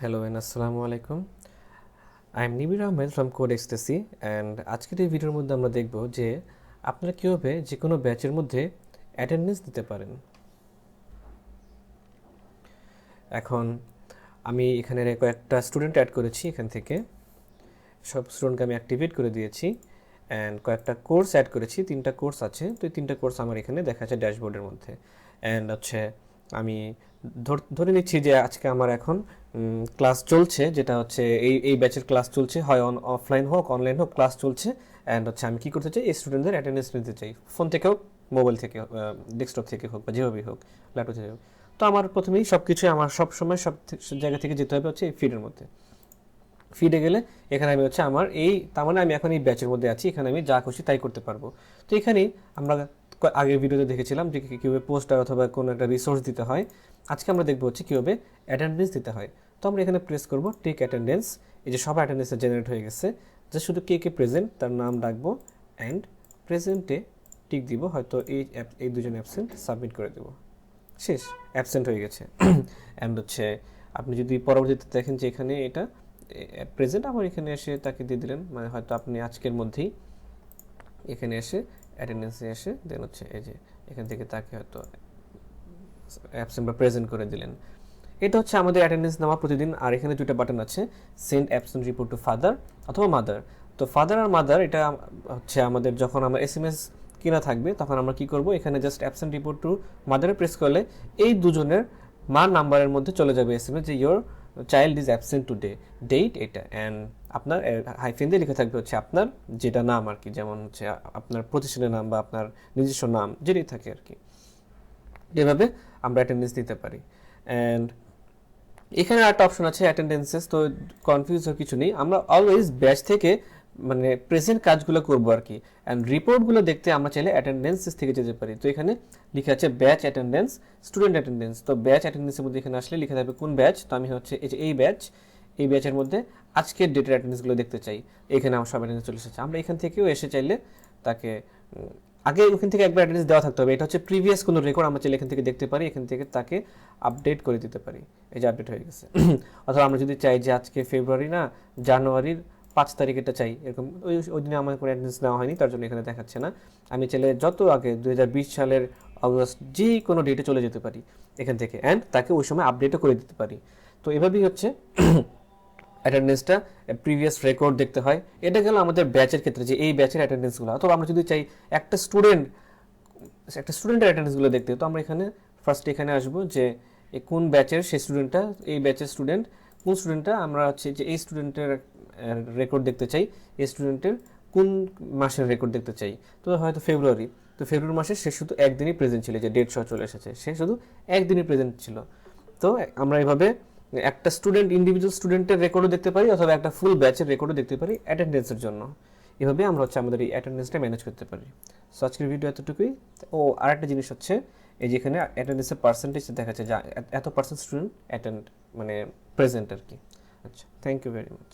Hello and Assalamualaikum. I am Nibir Ahmed from Code Ecstasy and আজকের এই ভিডিওর মধ্যে আমরা দেখব যে আপনারা কিভাবে যে কোনো ব্যাচের মধ্যে অ্যাটেন্ডেন্স দিতে পারেন। এখন আমি এখানে কয়েকটা স্টুডেন্ট অ্যাড করেছি, এখান থেকে সব স্টুডেন্টকে আমি অ্যাক্টিভেট করে দিয়েছি অ্যান্ড কয়েকটা কোর্স অ্যাড করেছি, 3টা কোর্স আছে। তো এই 3টা কোর্স আমার এখানে দেখা যাচ্ছে ড্যাশবোর্ডের মধ্যে। অ্যান্ড আমি ধরে নিচ্ছি যে আজকে আমার এখন ক্লাস চলছে, যেটা হচ্ছে এই ব্যাচের ক্লাস চলছে, হয় অফলাইন হোক অনলাইন হোক ক্লাস চলছে। অ্যান্ড আমি কী করতে চাই, এই স্টুডেন্টদের অ্যাটেন্ডেন্স নিতে চাই, ফোন থেকে হোক, মোবাইল থেকে, ডেস্কটপ থেকে হোক, বা যেভাবেই হোক, ল্যাপটপ থেকে হোক। তো আমার প্রথমেই সব কিছু আমার সব সময় সব জায়গা থেকে যেতে হবে হচ্ছে এই ফিডের মধ্যে। ফিডে গেলে এখানে আমি আমার তার মানে আমি এখন এই ব্যাচের মধ্যে আছি, এখানে আমি যা খুশি তাই করতে পারবো। তো এখানেই আমরা আগের ভিডিওতে দেখেছিলাম যে কীভাবে পোস্টার অথবা কোনো একটা রিসোর্স দিতে হয়। আজকে আমরা দেখবো হচ্ছে কীভাবে অ্যাটেন্ডেন্স দিতে হয়। তো আমরা এখানে প্রেস করব টেক অ্যাটেন্ডেন্স। এই যে সবার অ্যাটেন্ডেন্সে জেনারেট হয়ে গেছে, যে শুধু কে কে প্রেজেন্ট তার নাম ডাকবো অ্যান্ড প্রেজেন্টে টিক দিব, হয়তো এই দুজন অ্যাবসেন্ট, সাবমিট করে দেবো, শেষ, অ্যাবসেন্ট হয়ে গেছে। অ্যান্ড আপনি যদি পরবর্তীতে দেখেন যে এখানে এটা প্রেজেন্ট, আবার এখানে এসে তাকে দিয়ে দিলেন, মানে হয়তো আপনি আজকের মধ্যেই এখানে এসে অ্যাটেন্ডেন্সে এসে দেন এই যে এখান থেকে তাকে হয়তো অ্যাবসেন্ট বা প্রেজেন্ট করে দিলেন। এটা আমাদের অ্যাটেন্ডেন্স নেওয়া প্রতিদিন। আর এখানে দুটো বাটন আছে, send absent report to father অথবা মাদার। তো ফাদার আর মাদার এটা আমাদের যখন আমার SMS কিনা থাকবে তখন আমরা কি করব, এখানে জাস্ট অ্যাবসেন্ট রিপোর্ট টু মাদারে প্রেস করলে এই দুজনের মার নাম্বারের মধ্যে চলে যাবে SMS যে your child is absent today, date এটা, অ্যান্ড আপনার হাইফেন দিয়ে লিখে থাকবে আপনার যেটা নাম আর কি, যেমন আপনার প্রতিষ্ঠানের নাম বা আপনার নিজস্ব নাম যেটাই থাকে আর কি। এভাবে আমরা অ্যাটেন্ডেন্স দিতে পারি। অ্যান্ড এখানে একটা অপশন আছে অ্যাটেন্ডেন্সেস, তো কনফিউজ হওয়ার কিছু নেই, আমরা অলওয়েজ ব্যাচ থেকে মানে প্রেজেন্ট কাজগুলো করবো আর কি। অ্যান্ড রিপোর্টগুলো দেখতে আমরা চাইলে অ্যাটেন্ডেন্সেস থেকে যেতে পারি। তো এখানে লিখে আছে ব্যাচ অ্যাটেন্ডেন্স, স্টুডেন্ট অ্যাটেন্ডেন্স। তো ব্যাচ অ্যাটেন্ডেন্সের মধ্যে এখানে আসলে লিখে থাকবে কোন ব্যাচ। তো আমি এই ব্যাচ, এই ব্যাচের মধ্যে আজকের ডেটের অ্যাটেন্ডেন্সগুলো দেখতে চাই। এখানে আমার সব অ্যাটেন্ডেন্স চলে এসেছে। আমরা এখান থেকেও এসে চাইলে তাকে আগে ওখান থেকে একবার অ্যাটেন্ডেন্স দেওয়া থাকতে হবে, এটা প্রিভিয়াস কোনো রেকর্ড আমরা চাইলে এখান থেকে দেখতে পারি, এখান থেকে তাকে আপডেট করে দিতে পারি। এই যে আপডেট হয়ে গেছে। অথবা আমরা যদি চাই যে আজকে ফেব্রুয়ারি না জানুয়ারির 5 তারিখেরটা চাই, এরকম ওই দিনে আমার কোনো অ্যাটেন্ডেন্স নেওয়া হয়নি, তার জন্য এখানে দেখাচ্ছে না। আমি চাইলে যত আগে 2020 সালের অগস্ট যে কোনো ডেটে চলে যেতে পারি এখান থেকে, অ্যান্ড তাকে ওই সময় আপডেটও করে দিতে পারি। তো এভাবেই অ্যাটেন্ডেন্সটা প্রিভিয়াস রেকর্ড দেখতে হয়। এটা গেল আমাদের ব্যাচের ক্ষেত্রে, যে এই ব্যাচের অ্যাটেন্ডেন্সগুলো। অথবা আমরা যদি চাই একটা স্টুডেন্টের অ্যাটেন্ডেন্সগুলো দেখতে, তো আমরা ফার্স্ট এখানে আসবো যে কোন ব্যাচের সেই স্টুডেন্টটা, এই ব্যাচের স্টুডেন্ট কোন স্টুডেন্টটা, আমরা যে এই স্টুডেন্টের রেকর্ড দেখতে চাই, এই স্টুডেন্টের কোন মাসের রেকর্ড দেখতে চাই। তো হয়তো ফেব্রুয়ারি, তো ফেব্রুয়ারি মাসে সে শুধু একদিনই প্রেজেন্ট ছিল, যে ডেট সহ চলে এসেছে, সে শুধু একদিনই প্রেজেন্ট ছিল। তো আমরা এভাবে একটা ইন্ডিভিজুয়াল স্টুডেন্টের রেকর্ডও দেখতে পারি, অথবা একটা ফুল ব্যাচের রেকর্ডও দেখতে পারি অ্যাটেন্ডেন্সের জন্য। এভাবে আমরা আমাদের এই অ্যাটেন্ডেন্সটা ম্যানেজ করতে পারি। সো আজকের ভিডিও এতটুকুই। ও আরেকটা জিনিস এই যেখানে অ্যাটেন্ডেন্সের পার্সেন্টেজ দেখাচ্ছে, যা এত পার্সেন্ট স্টুডেন্ট মানে প্রেজেন্ট আর কি। আচ্ছা, থ্যাংক ইউ ভেরি মাচ।